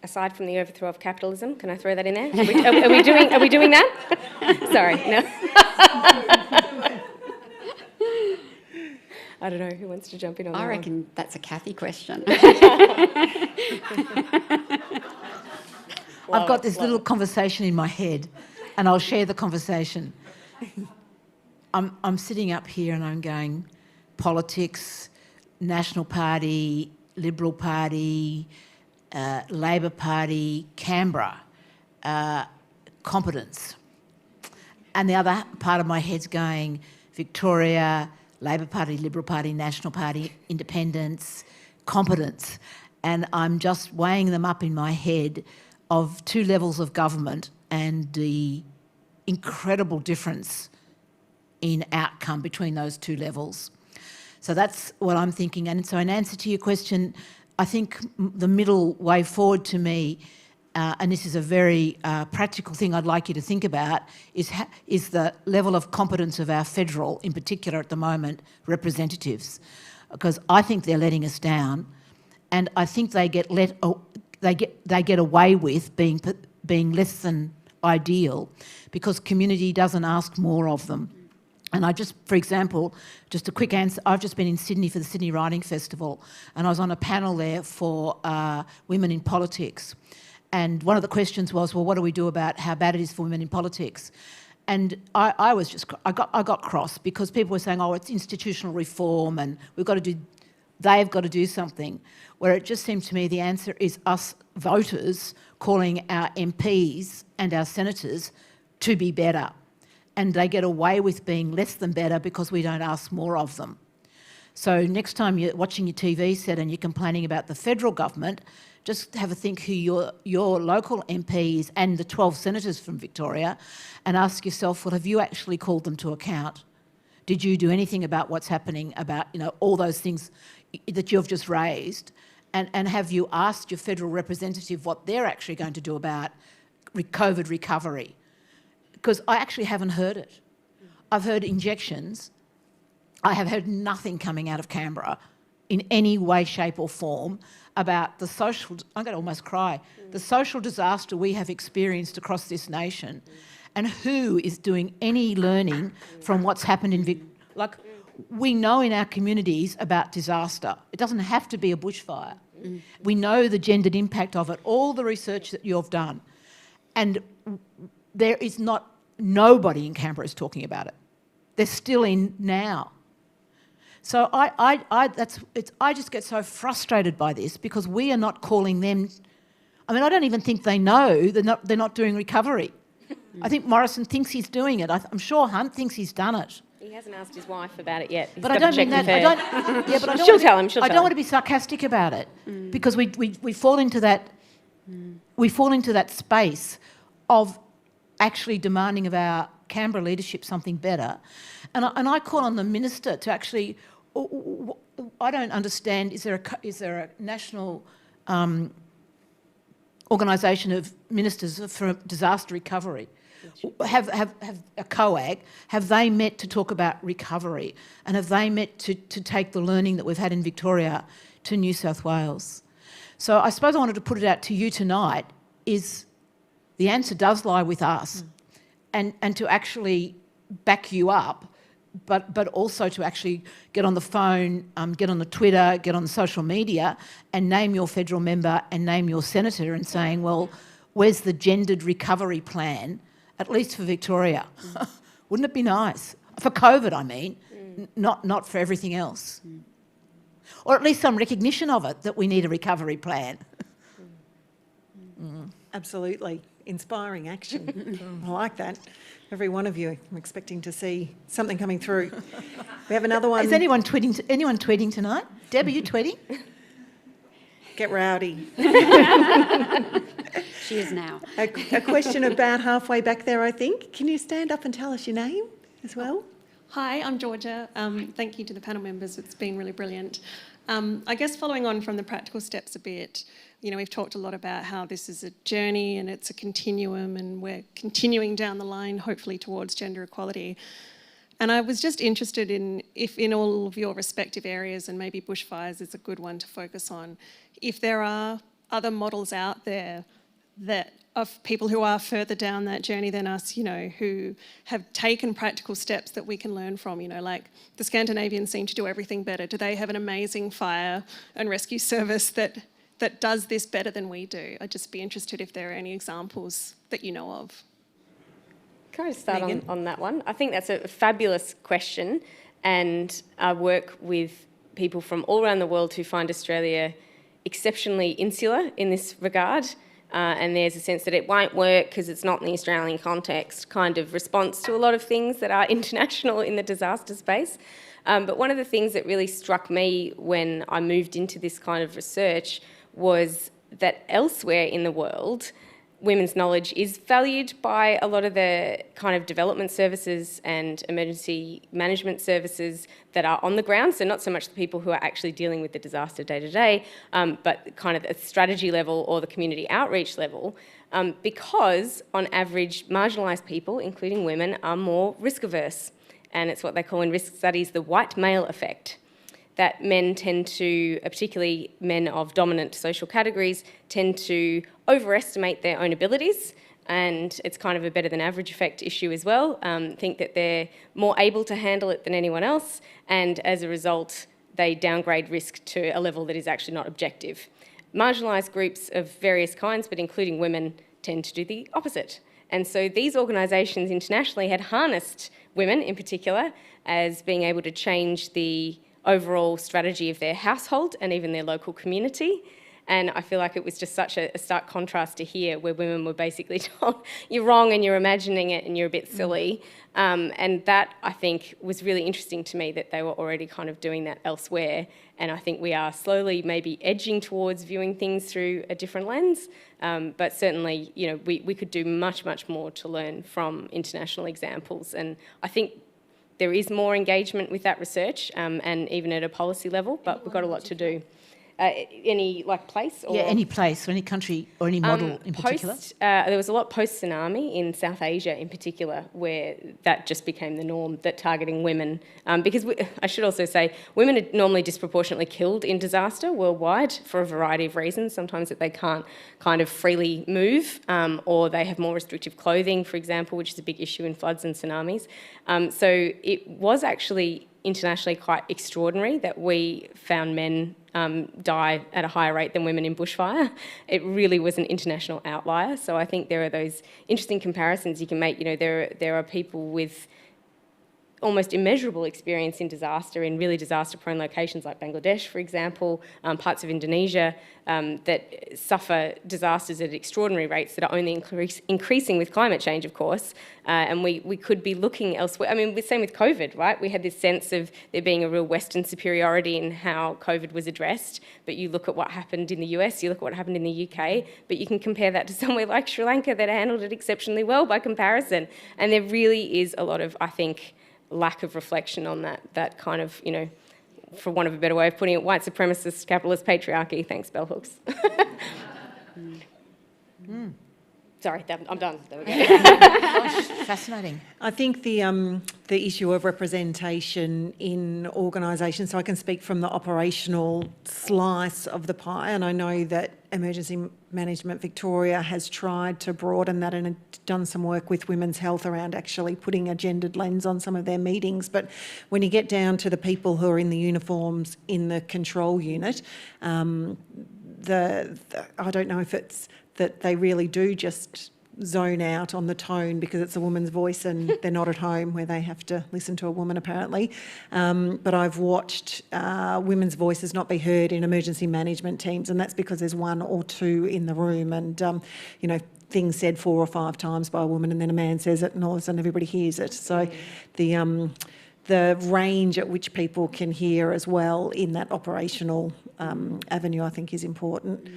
Aside from the overthrow of capitalism, can I throw that in there? Are we doing that? Sorry, no. I don't know who wants to jump in on that. I reckon that's a Kathy question. I've got this little conversation in my head, and I'll share the conversation. I'm sitting up here and I'm going, politics, National Party, Liberal Party, Labor Party, Canberra, competence. And the other part of my head's going, Victoria, Labor Party, Liberal Party, National Party, independence, competence. And I'm just weighing them up in my head of two levels of government and the incredible difference in outcome between those two levels. So that's what I'm thinking. And so in answer to your question, I think the middle way forward to me, and this is a very practical thing I'd like you to think about, is the level of competence of our federal, in particular at the moment, representatives, because I think they're letting us down, and I think they get away with being less than ideal because community doesn't ask more of them. And for example, just a quick answer, I've just been in Sydney for the Sydney Writing Festival, and I was on a panel there for women in politics. And one of the questions was, well, what do we do about how bad it is for women in politics? And I got cross because people were saying, oh, it's institutional reform and they've got to do something. Where it just seemed to me the answer is us voters calling our MPs and our senators to be better. And they get away with being less than better because we don't ask more of them. So next time you're watching your TV set and you're complaining about the federal government, just have a think who your local MPs and the 12 senators from Victoria, and ask yourself, well, have you actually called them to account? Did you do anything about what's happening, about all those things that you've just raised? And have you asked your federal representative what they're actually going to do about COVID recovery? Because I actually haven't heard it. I've heard injections. I have heard nothing coming out of Canberra in any way, shape or form about the social, I'm going to almost cry, the social disaster we have experienced across this nation, and who is doing any learning from what's happened in we know in our communities about disaster. It doesn't have to be a bushfire. We know the gendered impact of it, all the research that you've done. And there is nobody in Canberra is talking about it. They're still in now. So I just get so frustrated by this because we are not calling them. I mean, I don't even think they know they're not doing recovery. I think Morrison thinks he's doing it. I'm sure Hunt thinks he's done it. He hasn't asked his wife about it yet. But I don't mean that. She'll tell him. I don't want to be sarcastic about it because we fall into that. We fall into that space of actually demanding of our Canberra leadership something better, and I call on the minister to actually. I don't understand. Is there a national organisation of ministers for disaster recovery? Have a COAG? Have they met to talk about recovery? And have they met to take the learning that we've had in Victoria to New South Wales? So I suppose I wanted to put it out to you tonight. Is the answer does lie with us, and to actually back you up. But also to actually get on the phone, get on the Twitter, get on the social media and name your federal member and name your senator and saying, well, where's the gendered recovery plan, at least for Victoria? Wouldn't it be nice? For COVID, I mean, not for everything else. Or at least some recognition of it, that we need a recovery plan. Absolutely. inspiring action. I like that. Every one of you, I'm expecting to see something coming through. We have another one. Is anyone tweeting tonight? Deb, are you tweeting? Get rowdy. She is now. A question about halfway back there, I think. Can you stand up and tell us your name as well? Hi, I'm Georgia. Thank you to the panel members. It's been really brilliant. I guess following on from the practical steps a bit, we've talked a lot about how this is a journey and it's a continuum and we're continuing down the line, hopefully towards gender equality. And I was just interested in if in all of your respective areas, and maybe bushfires is a good one to focus on, if there are other models out there that of people who are further down that journey than us, who have taken practical steps that we can learn from, like the Scandinavians seem to do everything better. Do they have an amazing fire and rescue service that does this better than we do? I'd just be interested if there are any examples that you know of. Can I just start on that one? I think that's a fabulous question, and I work with people from all around the world who find Australia exceptionally insular in this regard. And there's a sense that it won't work because it's not in the Australian context kind of response to a lot of things that are international in the disaster space. But one of the things that really struck me when I moved into this kind of research was that elsewhere in the world, women's knowledge is valued by a lot of the kind of development services and emergency management services that are on the ground. So not so much the people who are actually dealing with the disaster day to day, but kind of at the strategy level or the community outreach level, because on average, marginalised people, including women, are more risk averse. And it's what they call in risk studies the white male effect. That men tend to, particularly men of dominant social categories, tend to overestimate their own abilities, and it's kind of a better than average effect issue as well. Think that they're more able to handle it than anyone else, and as a result, they downgrade risk to a level that is actually not objective. Marginalised groups of various kinds, but including women, tend to do the opposite. And so these organisations internationally had harnessed women in particular as being able to change the overall strategy of their household and even their local community. And I feel like it was just such a stark contrast to here, where women were basically told, you're wrong and you're imagining it and you're a bit silly. And that, I think, was really interesting to me, that they were already kind of doing that elsewhere. And I think we are slowly maybe edging towards viewing things through a different lens. But certainly, we could do much, much more to learn from international examples. And I think there is more engagement with that research, and even at a policy level, but we've got a lot to do. Any place? Or, yeah, any place or any country or any model in particular? There was a lot post-tsunami in South Asia in particular, where that just became the norm, that targeting women. Because I should also say, women are normally disproportionately killed in disaster worldwide for a variety of reasons. Sometimes that they can't kind of freely move, or they have more restrictive clothing, for example, which is a big issue in floods and tsunamis. So it was actually internationally quite extraordinary that we found men die at a higher rate than women in bushfire. It really was an international outlier. So I think there are those interesting comparisons you can make. There are people with almost immeasurable experience in disaster, in really disaster-prone locations like Bangladesh, for example, parts of Indonesia, that suffer disasters at extraordinary rates that are only increasing with climate change, of course. And we could be looking elsewhere. I mean, the same with COVID, right? We had this sense of there being a real Western superiority in how COVID was addressed, but you look at what happened in the US, you look at what happened in the UK, but you can compare that to somewhere like Sri Lanka that handled it exceptionally well by comparison. And there really is a lot of, I think, lack of reflection on that kind of, for want of a better way of putting it, white supremacist capitalist patriarchy. Thanks, bell hooks. Sorry, I'm done. There we go. Gosh, fascinating. I think the issue of representation in organisations, so I can speak from the operational slice of the pie, and I know that Emergency Management Victoria has tried to broaden that and done some work with Women's Health around actually putting a gendered lens on some of their meetings. But when you get down to the people who are in the uniforms in the control unit, I don't know if it's that they really do just zone out on the tone because it's a woman's voice and they're not at home where they have to listen to a woman apparently. But I've watched women's voices not be heard in emergency management teams, and that's because there's one or two in the room, and thing said 4 or 5 times by a woman, and then a man says it, and all of a sudden everybody hears it. So the range at which people can hear as well in that operational avenue, I think, is important.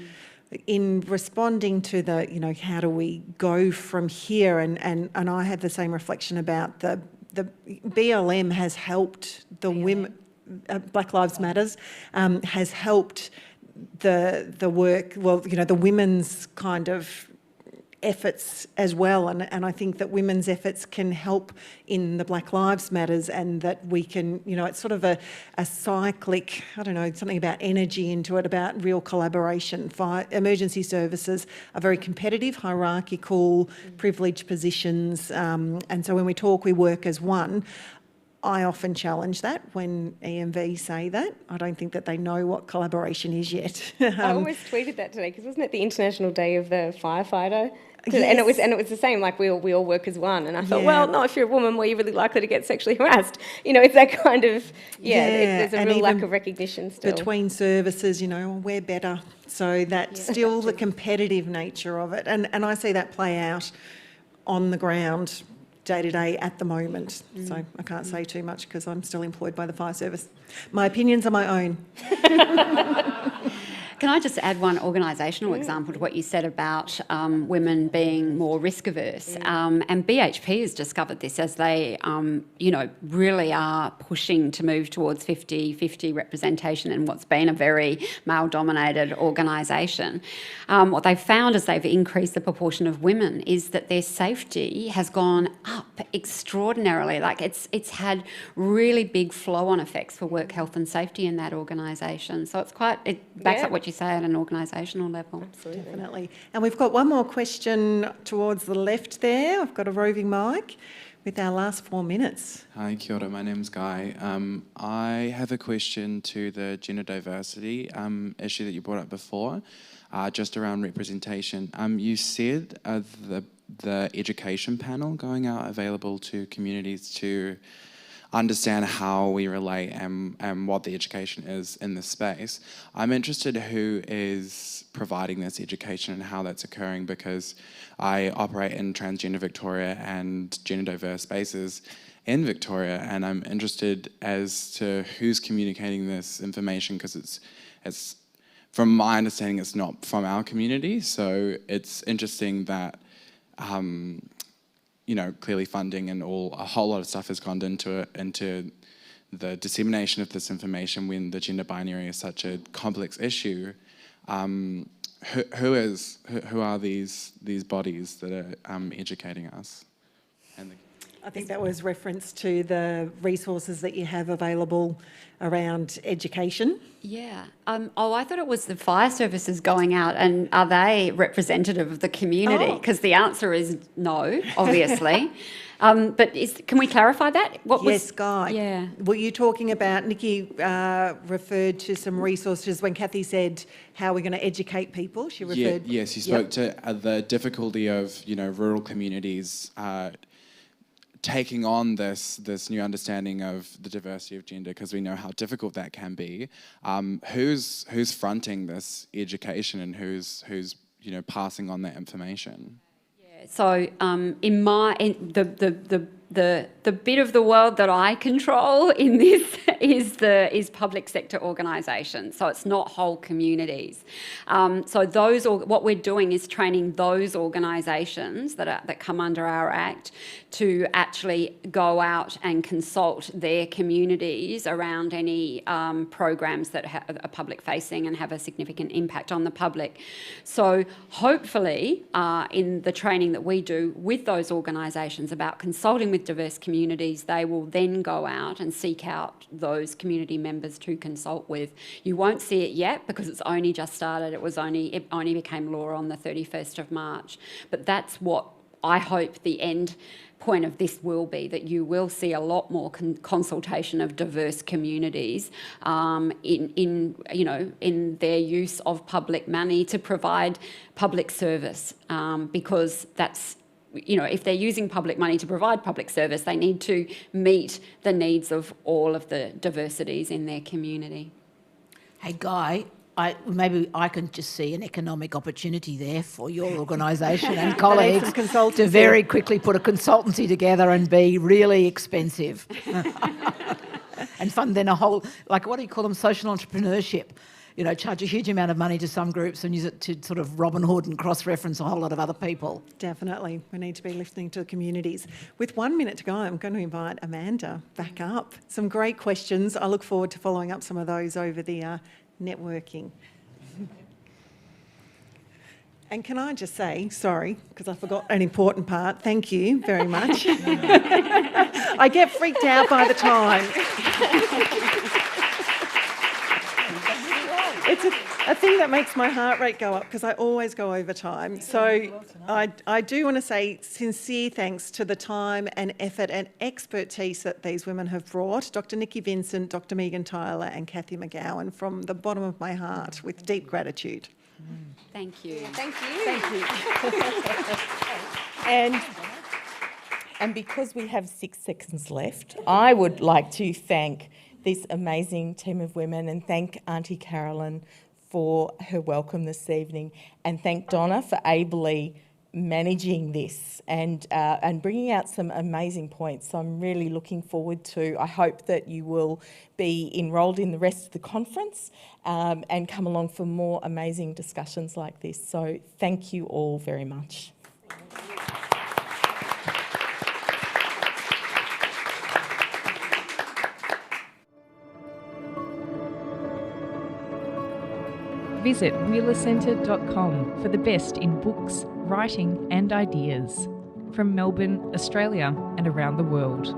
In responding to the, how do we go from here, and I have the same reflection about the BLM has helped the women, Black Lives Matters, has helped the work, the women's kind of efforts as well, and I think that women's efforts can help in the Black Lives Matters, and that we can, it's sort of a cyclic, I don't know, something about energy into it, about real collaboration. Emergency services are very competitive, hierarchical, privileged positions, and so when we talk, we work as one. I often challenge that when EMV say that. I don't think that they know what collaboration is yet. I almost tweeted that today, because wasn't it the International Day of the Firefighter? Yes. And it was the same, like we all work as one. And I thought, well, no, if you're a woman, well, you're really likely to get sexually harassed. It's that kind of, there's a real lack of recognition still. Between services, we're better. So that's still the competitive nature of it. And I see that play out on the ground day to day at the moment. So I can't say too much because I'm still employed by the fire service. My opinions are my own. Can I just add one organisational example to what you said about women being more risk averse? And BHP has discovered this as they, really are pushing to move towards 50-50 representation in what's been a very male-dominated organisation. What they've found as they've increased the proportion of women is that their safety has gone up extraordinarily. Like it's had really big flow-on effects for work health and safety in that organisation. So it backs up what you say at an organisational level. Absolutely. Definitely. And we've got one more question towards the left there. I've got a roving mic with our last 4 minutes. Hi, kia ora, my name's Guy. I have a question to the gender diversity issue that you brought up before, just around representation. You said the education panel going out available to communities to understand how we relate and what the education is in this space. I'm interested who is providing this education and how that's occurring, because I operate in transgender Victoria and gender diverse spaces in Victoria, and I'm interested as to who's communicating this information, because it's from my understanding it's not from our community, so it's interesting that clearly funding and a whole lot of stuff has gone into the dissemination of this information when the gender binary is such a complex issue. Who are these bodies that are educating us? I think that was reference to the resources that you have available around education. Yeah. I thought it was the fire services going out, and are they representative of the community? Because the answer is no, obviously. But can we clarify that? Yes, Guy. Yeah. Were you talking about, Nikki referred to some resources when Kathy said how we're going to educate people? She referred. Yes, you spoke to the difficulty of rural communities taking on this new understanding of the diversity of gender, because we know how difficult that can be. Who's fronting this education, and who's passing on that information? Yeah. So the bit of the world that I control in this is public sector organisations. So it's not whole communities. What we're doing is training those organisations that come under our Act to actually go out and consult their communities around any programs that are public facing and have a significant impact on the public. So hopefully in the training that we do with those organisations about consulting with diverse communities, they will then go out and seek out those community members to consult with. You won't see it yet because it's only just started. It only became law on the 31st of March. But that's what I hope the end point of this will be, that you will see a lot more consultation of diverse communities in their use of public money to provide public service, because that's, if they're using public money to provide public service, they need to meet the needs of all of the diversities in their community. Hey, Guy, maybe I can just see an economic opportunity there for your organisation and colleagues to very quickly put a consultancy together and be really expensive. And fund then a whole, like, what do you call them, social entrepreneurship. You know, charge a huge amount of money to some groups and use it to sort of Robin Hood and cross-reference a whole lot of other people. Definitely. We need to be listening to the communities. With 1 minute to go, I'm going to invite Amanda back up. Some great questions. I look forward to following up some of those over the networking. And can I just say, sorry, because I forgot an important part, thank you very much. I get freaked out by the time. It's a thing that makes my heart rate go up because I always go over time. So I do want to say sincere thanks to the time and effort and expertise that these women have brought. Dr. Niki Vincent, Dr. Meagan Tyler and Kathy McGowan, from the bottom of my heart, with deep gratitude. Thank you. Thank you. And because we have 6 seconds left, I would like to thank this amazing team of women and thank Auntie Carolyn for her welcome this evening, and thank Donna for ably managing this and bringing out some amazing points. So I'm really looking forward to, I hope that you will be enrolled in the rest of the conference and come along for more amazing discussions like this. So thank you all very much. Visit wheelercentre.com for the best in books, writing and ideas from Melbourne, Australia and around the world.